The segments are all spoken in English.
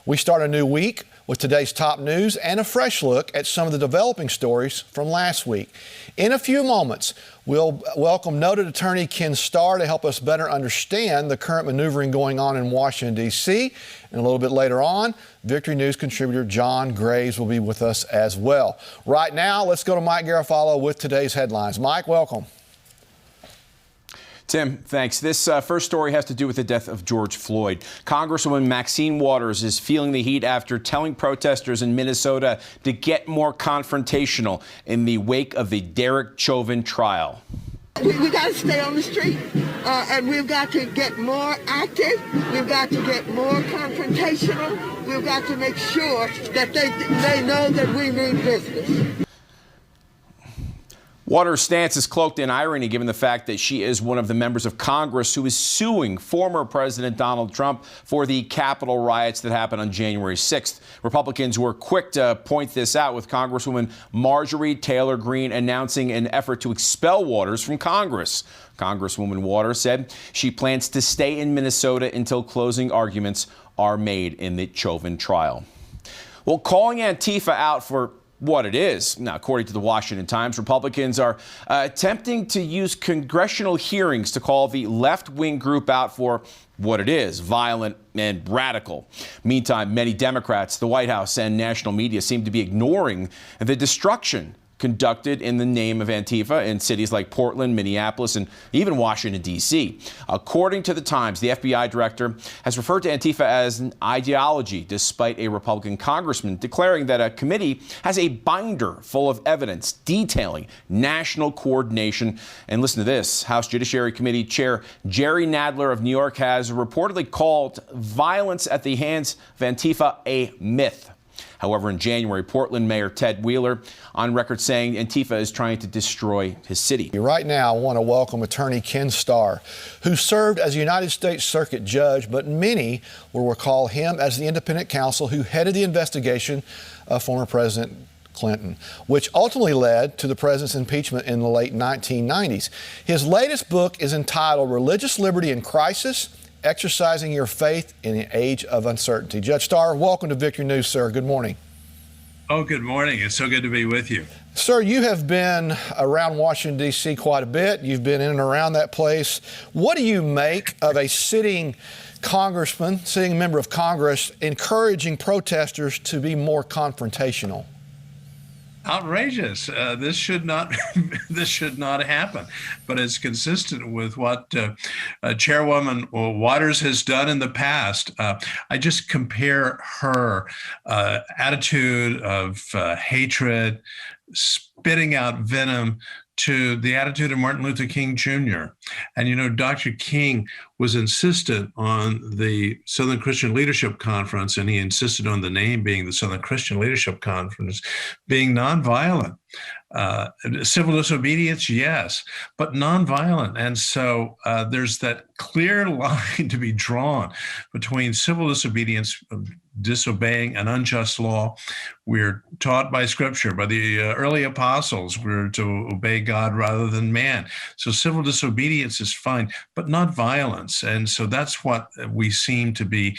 We start a new week with today's top news and a fresh look at some of the developing stories from last week. In a few moments, we'll welcome noted attorney Kenn Starr to help us better understand the current maneuvering going on in Washington, D.C. And a little bit later on, Victory News contributor John Graves will be with us as well. Right now, let's go to Mike Garofalo with today's headlines. Mike, welcome. Tim, thanks. This first story has to do with the death of George Floyd. Congresswoman Maxine is feeling the heat after telling protesters in Minnesota to get more confrontational in the wake of the DERECK CHAUVIN trial. We got to stay on the street, and we've got to get more active. We've got to get more confrontational. We've got to make sure that they know that we mean business. Waters' stance is cloaked in irony given the fact that she is one of the members of Congress who is suing former President Donald Trump for the Capitol riots that happened on January 6th. Republicans were quick to point this out, with Congresswoman Marjorie Taylor Greene announcing an effort to expel Waters from Congress. Congresswoman Waters said she plans to stay in Minnesota until closing arguments are made in the Chauvin trial. Well, calling Antifa out for what it is. Now, according to the Washington Times, Republicans are attempting to use congressional hearings to call the left-wing group out for what it is: violent and radical. Meantime, many Democrats, the White House, and national media seem to be ignoring the destruction conducted in the name of Antifa in cities like Portland, Minneapolis, and even Washington, D.C. According to the Times, the FBI director has referred to Antifa as an ideology, despite a Republican congressman declaring that a committee has a binder full of evidence detailing national coordination. And listen to this: House Judiciary Committee Chair Jerry Nadler of New York has reportedly called violence at the hands of Antifa a myth. However, in January, Portland Mayor Ted Wheeler on record saying Antifa is trying to destroy his city. Right now, I want to welcome attorney Kenn Starr, who served as a United States Circuit Judge, but many will recall him as the independent counsel who headed the investigation of former President Clinton, which ultimately led to the president's impeachment in the late 1990s. His latest book is entitled Religious Liberty in Crisis: Exercising Your Faith in an Age of Uncertainty. Judge Starr, welcome to Victory News, sir. Good morning. Oh, good morning. It's so good to be with you. Sir, you have been around Washington, D.C. quite a bit. You've been in and around that place. What do you make of a sitting congressman, sitting member of Congress, encouraging protesters to be more confrontational? Outrageous. This should not happen, but it's consistent with what Chairwoman Waters has done in the past. I just compare her attitude of hatred, spitting out venom, to the attitude of Martin Luther King Jr. And, you know, Dr. King was insistent on the Southern Christian Leadership Conference, and he insisted on the name being the Southern Christian Leadership Conference, being nonviolent. Civil disobedience, yes, but nonviolent. And so there's that clear line to be drawn between civil disobedience, disobeying an unjust law. We're taught by Scripture, by the early apostles, we're to obey God rather than man. So civil disobedience is fine, but not violence. And so that's what we seem to be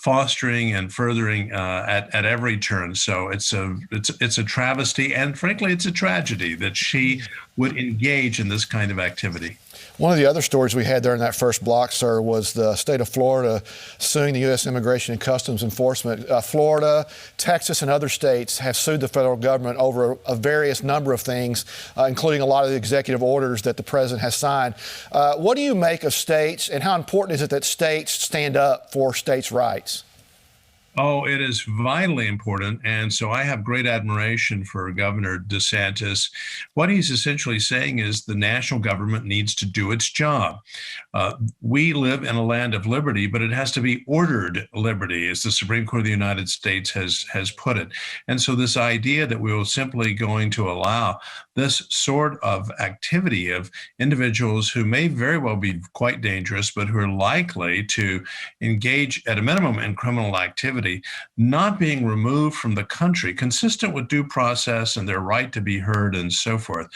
fostering and furthering at every turn. So it's a travesty, and frankly, it's a tragedy that she would engage in this kind of activity. One of the other stories we had there in that first block, sir, was the state of Florida suing the U.S. Immigration and Customs Enforcement. Florida, Texas, and other states have sued the federal government over a various number of things, including a lot of the executive orders that the president has signed. What do you make of states, and how important is it that states stand up for states' rights? Oh, it is vitally important. And so I have great admiration for Governor DeSantis. What he's essentially saying is the national government needs to do its job. We live in a land of liberty, but it has to be ordered liberty, as the Supreme Court of the United States has put it. And so this idea that we will simply going to allow this sort of activity of individuals who may very well be quite dangerous, but who are likely to engage at a minimum in criminal activity, not being removed from the country, consistent with due process and their right to be heard and so forth.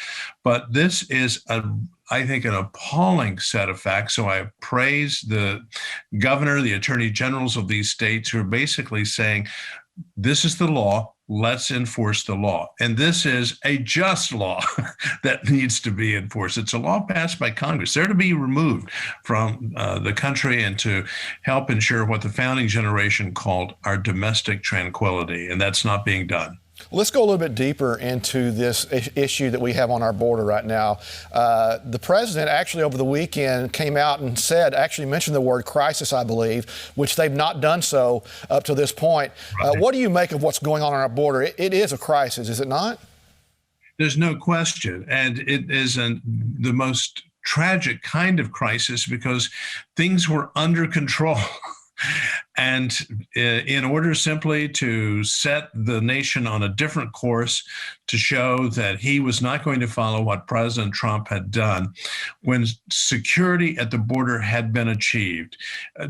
But this is I think, an appalling set of facts. So I praise the governor, the attorney generals of these states who are basically saying, this is the law, let's enforce the law. And this is a just law that needs to be enforced. It's a law passed by Congress. They're to be removed from the country and to help ensure what the founding generation called our domestic tranquility. And that's not being done. Let's go a little bit deeper into this issue that we have on our border right now. The president actually over the weekend came out and actually mentioned the word crisis, I believe, which they've not done so up to this point. Right. What do you make of what's going on our border? It is a crisis, is it not? There's no question. And it is the most tragic kind of crisis because things were under control. And in order simply to set the nation on a different course, to show that he was not going to follow what President Trump had done, when security at the border had been achieved,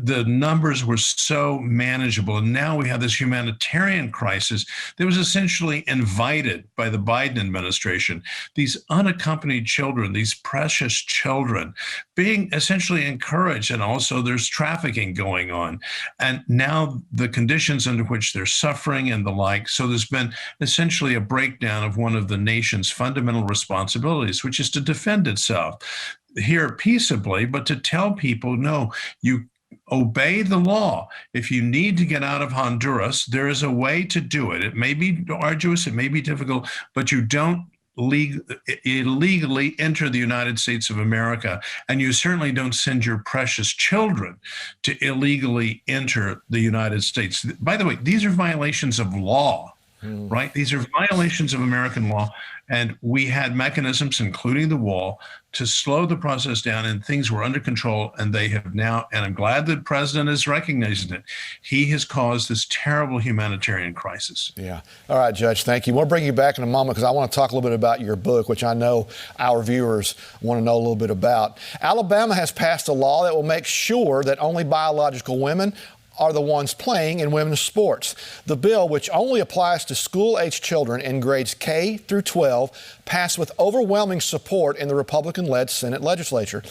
the numbers were so manageable. And now we have this humanitarian crisis that was essentially invited by the Biden administration. These unaccompanied children, these precious children, being essentially encouraged, and also there's trafficking going on. And now the conditions under which they're suffering and the like. So there's been essentially a breakdown of one of the nation's fundamental responsibilities, which is to defend itself here peaceably, but to tell people, no, you obey the law. If you need to get out of Honduras, there is a way to do it. It may be arduous, it may be difficult, but you don't illegally enter the United States of America, and you certainly don't send your precious children to illegally enter the United States. By the way, these are violations of law, right? These are violations of American law, and we had mechanisms, including the wall, to slow the process down, and things were under control, and they have now, and I'm glad the president is recognizing it. He has caused this terrible humanitarian crisis. Yeah. All right, Judge, thank you. We'll bring you back in a moment because I want to talk a little bit about your book, which I know our viewers want to know a little bit about. Alabama has passed a law that will make sure that only biological women are the ones playing in women's sports. The bill, which only applies to school-aged children in grades K through 12, passed with overwhelming support in the Republican-led Senate legislature.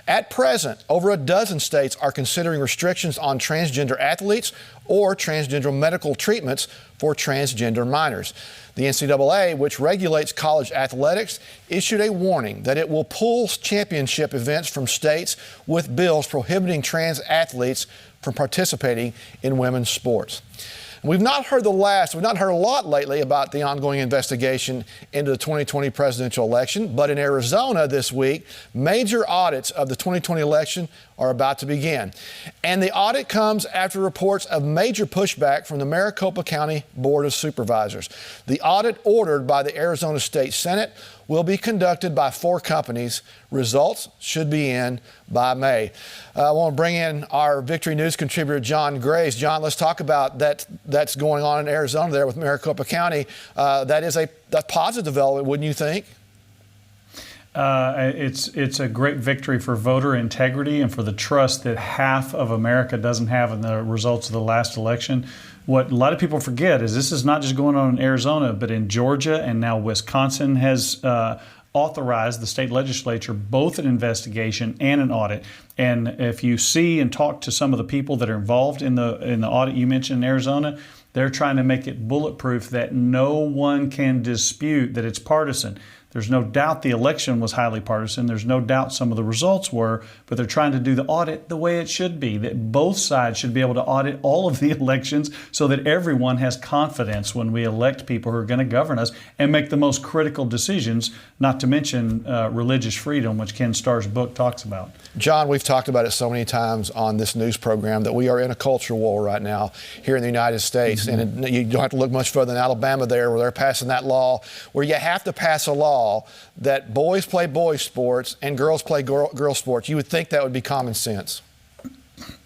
At present, over a dozen states are considering restrictions on transgender athletes or transgender medical treatments for transgender minors. The NCAA, which regulates college athletics, issued a warning that it will pull championship events from states with bills prohibiting trans athletes from participating in women's sports. We've not heard a lot lately about the ongoing investigation into the 2020 presidential election, but in Arizona this week, major audits of the 2020 election are about to begin. And the audit comes after reports of major pushback from the Maricopa County Board of Supervisors. The audit, ordered by the Arizona State Senate, will be conducted by 4 companies. Results should be in by May. I want to bring in our Victory News contributor, John Grace. John, let's talk about that's going on in Arizona there with Maricopa County. That is a positive development, wouldn't you think? It's a great victory for voter integrity and for the trust that half of America doesn't have in the results of the last election. What a lot of people forget is this is not just going on in Arizona, but in Georgia, and now Wisconsin has authorized the state legislature both an investigation and an audit. And if you see and talk to some of the people that are involved in the audit you mentioned in Arizona, they're trying to make it bulletproof that no one can dispute that it's partisan. There's no doubt the election was highly partisan. There's no doubt some of the results were, but they're trying to do the audit the way it should be, that both sides should be able to audit all of the elections so that everyone has confidence when we elect people who are going to govern us and make the most critical decisions, not to mention religious freedom, which Kenn Starr's book talks about. John, we've talked about it so many times on this news program that we are in a culture war right now here in the United States. Mm-hmm. And you don't have to look much further than Alabama there, where they're passing that law where you have to pass a law that boys play boys sports and girls play girl sports. You would think that would be common sense.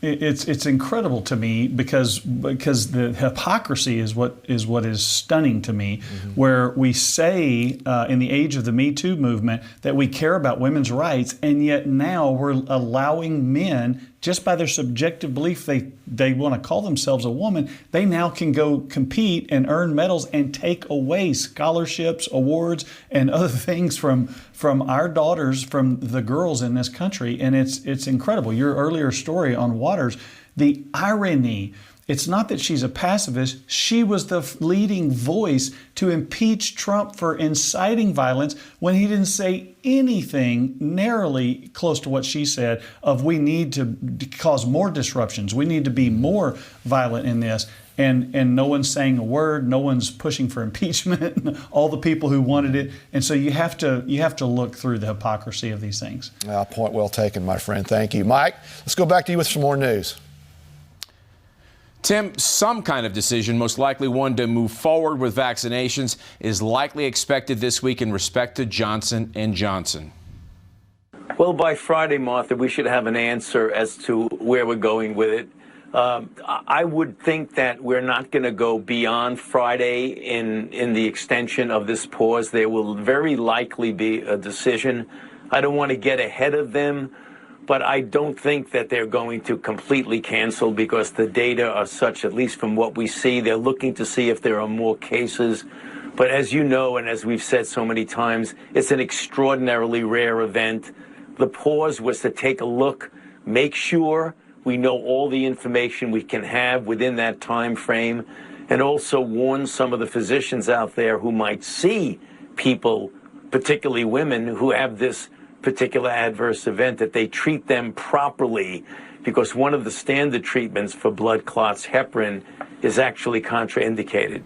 it's incredible to me because the hypocrisy is what is stunning to me, where we say in the age of the Me Too movement that we care about women's rights, and yet now we're allowing men, just by their subjective belief they want to call themselves a woman, they now can go compete and earn medals and take away scholarships, awards, and other things from our daughters, from the girls in this country. And it's incredible. Your earlier story on Waters, the irony, it's not that she's a pacifist. She was the leading voice to impeach Trump for inciting violence when he didn't say anything narrowly close to what she said of we need to cause more disruptions. We need to be more violent in this. And no one's saying a word. No one's pushing for impeachment. All the people who wanted it. And so you have to look through the hypocrisy of these things. Point well taken, my friend. Thank you. Mike, let's go back to you with some more news. Tim, some kind of decision, most likely one to move forward with vaccinations, is likely expected this week in respect to Johnson & Johnson. Well, by Friday, Martha, we should have an answer as to where we're going with it. I would think that we're not going to go beyond Friday in the extension of this pause. There will very likely be a decision. I don't want to get ahead of them, but I don't think that they're going to completely cancel because the data are such, at least from what we see, they're looking to see if there are more cases. But as you know, and as we've said so many times, it's an extraordinarily rare event. The pause was to take a look, make sure we know all the information we can have within that time frame, and also warn some of the physicians out there who might see people, particularly women, who have this particular adverse event, that they treat them properly, because one of the standard treatments for blood clots, heparin, is actually contraindicated.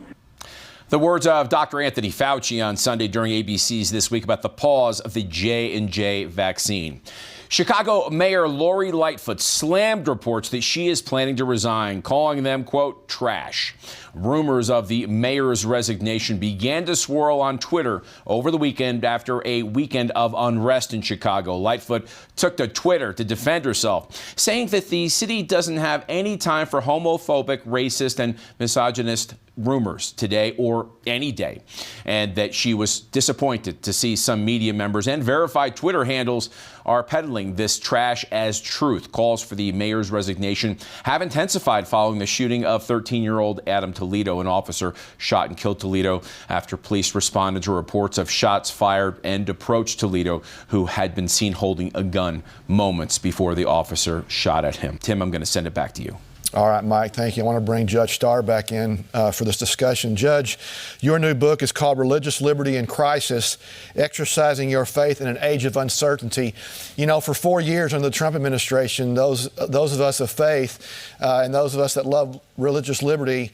The words of Dr. Anthony Fauci on Sunday during ABC's This Week about the pause of the J&J vaccine. Chicago Mayor Lori Lightfoot slammed reports that she is planning to resign, calling them, quote, trash. Rumors of the mayor's resignation began to swirl on Twitter over the weekend after a weekend of unrest in Chicago. Lightfoot took to Twitter to defend herself, saying that the city doesn't have any time for homophobic, racist, and misogynist rumors today or any day, and that she was disappointed to see some media members and verified Twitter handles are peddling this trash as truth. Calls for the mayor's resignation have intensified following the shooting of 13-year-old Adam Toledo. An officer shot and killed Toledo after police responded to reports of shots fired and approached Toledo, who had been seen holding a gun moments before the officer shot at him. Tim, I'm going to send it back to you. All right, Mike, thank you. I want to bring Judge Starr back in for this discussion. Judge, your new book is called Religious Liberty in Crisis, Exercising Your Faith in an Age of Uncertainty. You know, for 4 years under the Trump administration, those of us of faith and those of us that love religious liberty,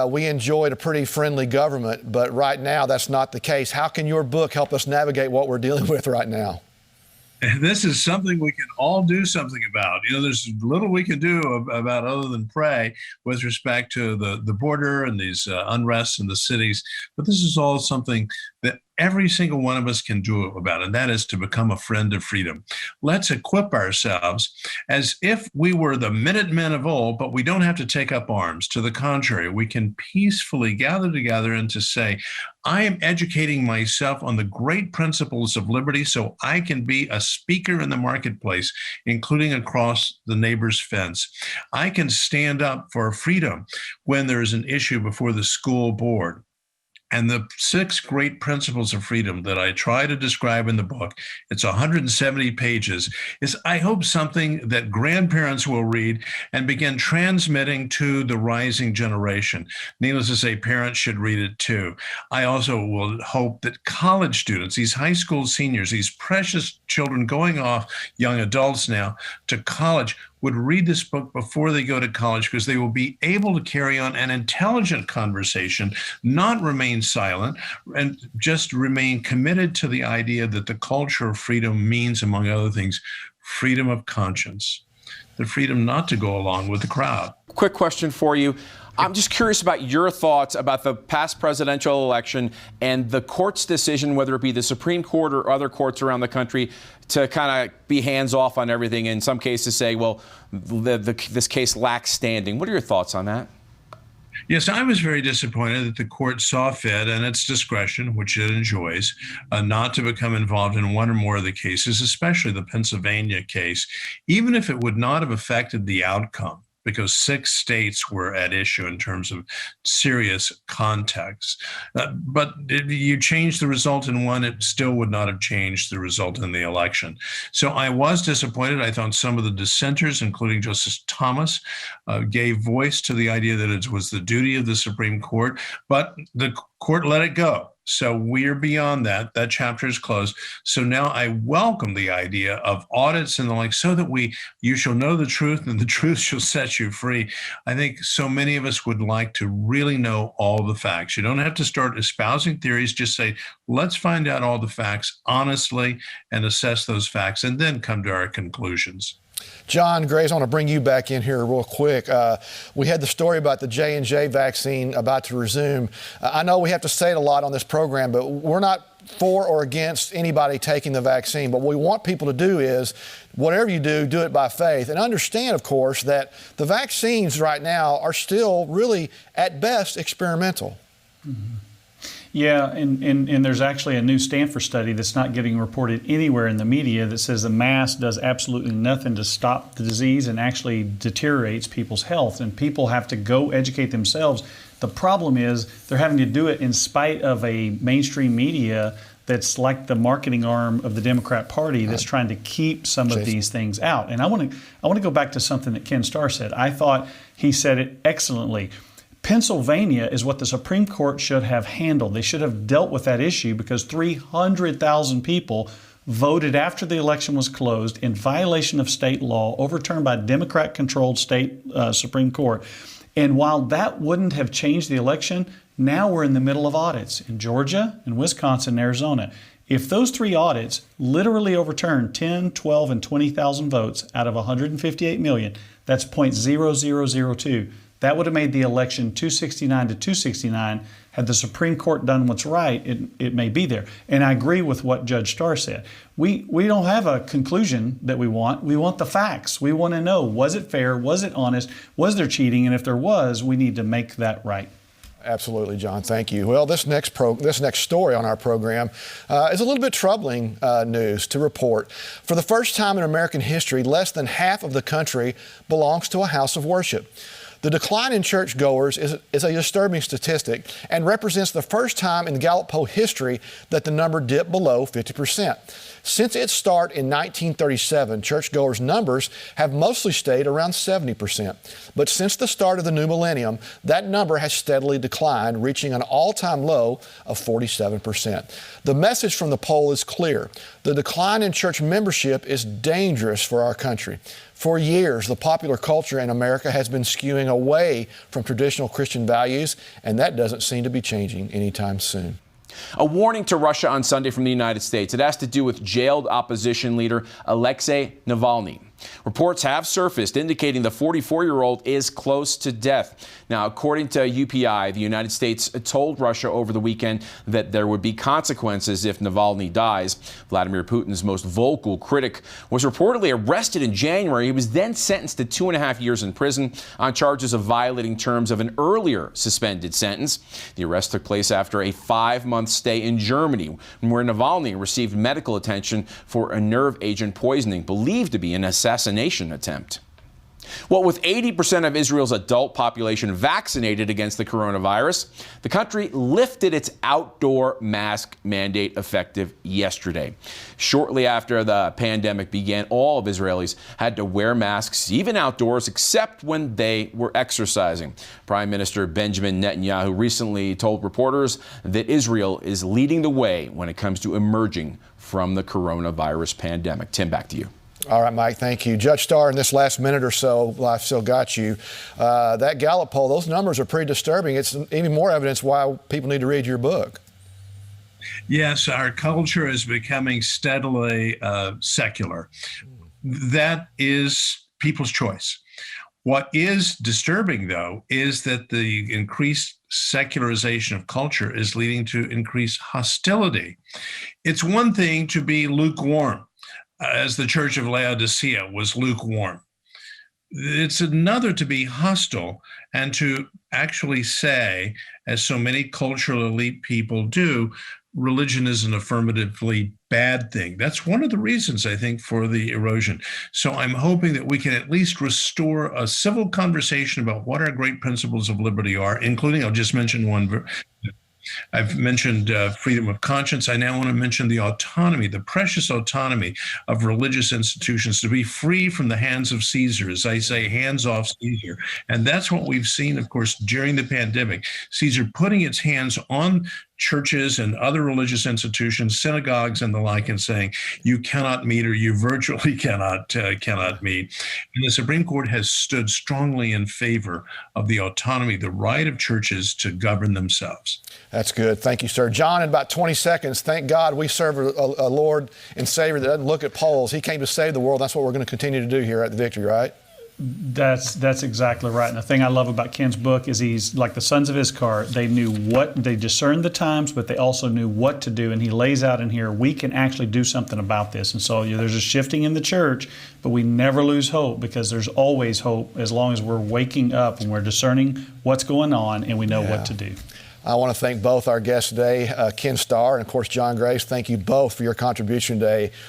we enjoyed a pretty friendly government. But right now, that's not the case. How can your book help us navigate what we're dealing with right now? And this is something we can all do something about. You know, there's little we can do about other than pray with respect to the border and these unrests in the cities. But this is all something that every single one of us can do about, and that is to become a friend of freedom. Let's equip ourselves as if we were the Minutemen of old, but we don't have to take up arms. To the contrary, we can peacefully gather together and to say, I am educating myself on the great principles of liberty so I can be a speaker in the marketplace, including across the neighbor's fence. I can stand up for freedom when there is an issue before the school board. And the 6 great principles of freedom that I try to describe in the book, it's 170 pages, is, I hope, something that grandparents will read and begin transmitting to the rising generation. Needless to say, parents should read it too. I also will hope that college students, these high school seniors, these precious children going off, young adults now, to college, would read this book before they go to college, because they will be able to carry on an intelligent conversation, not remain silent, and just remain committed to the idea that the culture of freedom means, among other things, freedom of conscience, the freedom not to go along with the crowd. Quick question for you. I'm just curious about your thoughts about the past presidential election and the court's decision, whether it be the Supreme Court or other courts around the country, to kind of be hands off on everything. In some cases say, well, this case lacks standing. What are your thoughts on that? Yes, I was very disappointed that the court saw fit in its discretion, which it enjoys, not to become involved in one or more of the cases, especially the Pennsylvania case, even if it would not have affected the outcome, because 6 states were at issue in terms of serious context. But if you change the result in one, it still would not have changed the result in the election. So I was disappointed. I thought some of the dissenters, including Justice Thomas, gave voice to the idea that it was the duty of the Supreme Court, but the court let it go. So we're beyond that. That chapter is closed. So now I welcome the idea of audits and the like, so that you shall know the truth and the truth shall set you free. I think so many of us would like to really know all the facts. You don't have to start espousing theories. Just say, let's find out all the facts honestly and assess those facts and then come to our conclusions. John Grace, I want to bring you back in here real quick. We had the story about the J&J vaccine about to resume. I know we have to say it a lot on this program, but we're not for or against anybody taking the vaccine. But what we want people to do is, whatever you do, do it by faith. And understand, of course, that the vaccines right now are still really, at best, experimental. Mm-hmm. Yeah, and there's actually a new Stanford study that's not getting reported anywhere in the media that says the mask does absolutely nothing to stop the disease and actually deteriorates people's health. And people have to go educate themselves. The problem is they're having to do it in spite of a mainstream media that's like the marketing arm of the Democrat Party that's trying to keep some of these things out. And I want to go back to something that Kenn Starr said. I thought he said it excellently. Pennsylvania is what the Supreme Court should have handled. They should have dealt with that issue because 300,000 people voted after the election was closed in violation of state law, overturned by a Democrat-controlled state Supreme Court. And while that wouldn't have changed the election, now we're in the middle of audits in Georgia, in Wisconsin, and Arizona. If those 3 audits literally overturned 10, 12, and 20,000 votes out of 158 million, that's 0.0002. That would have made the election 269 to 269. Had the Supreme Court done what's right, it may be there. And I agree with what Judge Starr said. We don't have a conclusion that we want. We want the facts. We want to know, was it fair? Was it honest? Was there cheating? And if there was, we need to make that right. Absolutely, John. Thank you. Well, this next story on our program is a little bit troubling news to report. For the first time in American history, less than half of the country belongs to a house of worship. The decline in churchgoers is a disturbing statistic and represents the first time in Gallup poll history that the number dipped below 50%. Since its start in 1937, churchgoers' numbers have mostly stayed around 70%. But since the start of the new millennium, that number has steadily declined, reaching an all-time low of 47%. The message from the poll is clear. The decline in church membership is dangerous for our country. For years, the popular culture in America has been skewing away from traditional Christian values, and that doesn't seem to be changing anytime soon. A warning to Russia on Sunday from the United States. It has to do with jailed opposition leader Alexei Navalny. Reports have surfaced indicating the 44-year-old is close to death. Now, according to UPI, the United States told Russia over the weekend that there would be consequences if Navalny dies. Vladimir Putin's most vocal critic was reportedly arrested in January. He was then sentenced to 2.5 years in prison on charges of violating terms of an earlier suspended sentence. The arrest took place after a 5-month stay in Germany, where Navalny received medical attention for a nerve agent poisoning believed to be an assassination attempt. Well, with 80% of Israel's adult population vaccinated against the coronavirus, the country lifted its outdoor mask mandate effective yesterday. Shortly after the pandemic began, all of Israelis had to wear masks, even outdoors, except when they were exercising. Prime Minister Benjamin Netanyahu recently told reporters that Israel is leading the way when it comes to emerging from the coronavirus pandemic. Tim, back to you. All right, Mike, thank you. Judge Starr, in this last minute or so, well, I've still got you. That Gallup poll, those numbers are pretty disturbing. It's even more evidence why people need to read your book. Yes, our culture is becoming steadily secular. That is people's choice. What is disturbing, though, is that the increased secularization of culture is leading to increased hostility. It's one thing to be lukewarm, as the Church of Laodicea was lukewarm. It's another to be hostile and to actually say, as so many cultural elite people do, religion is an affirmatively bad thing. That's one of the reasons, I think, for the erosion. So I'm hoping that we can at least restore a civil conversation about what our great principles of liberty are, including, I'll just mention one. I've mentioned freedom of conscience. I now want to mention the autonomy, the precious autonomy of religious institutions to be free from the hands of Caesar. As I say, hands off Caesar. And that's what we've seen, of course, during the pandemic. Caesar putting its hands on churches and other religious institutions, synagogues and the like, and saying, you cannot meet, or you virtually cannot meet. And the Supreme Court has stood strongly in favor of the autonomy, the right of churches to govern themselves. That's good. Thank you, sir. John, in about 20 seconds, thank God we serve a Lord and Savior that doesn't look at polls. He came to save the world. That's what we're going to continue to do here at the Victory, right? That's exactly right. And the thing I love about Kenn's book is he's like the sons of Issachar. They they discerned the times, but they also knew what to do. And he lays out in here, we can actually do something about this. And so there's a shifting in the church, but we never lose hope, because there's always hope as long as we're waking up and we're discerning what's going on and we know what to do. I want to thank both our guests today, Kenn Starr and, of course, John Grace. Thank you both for your contribution today.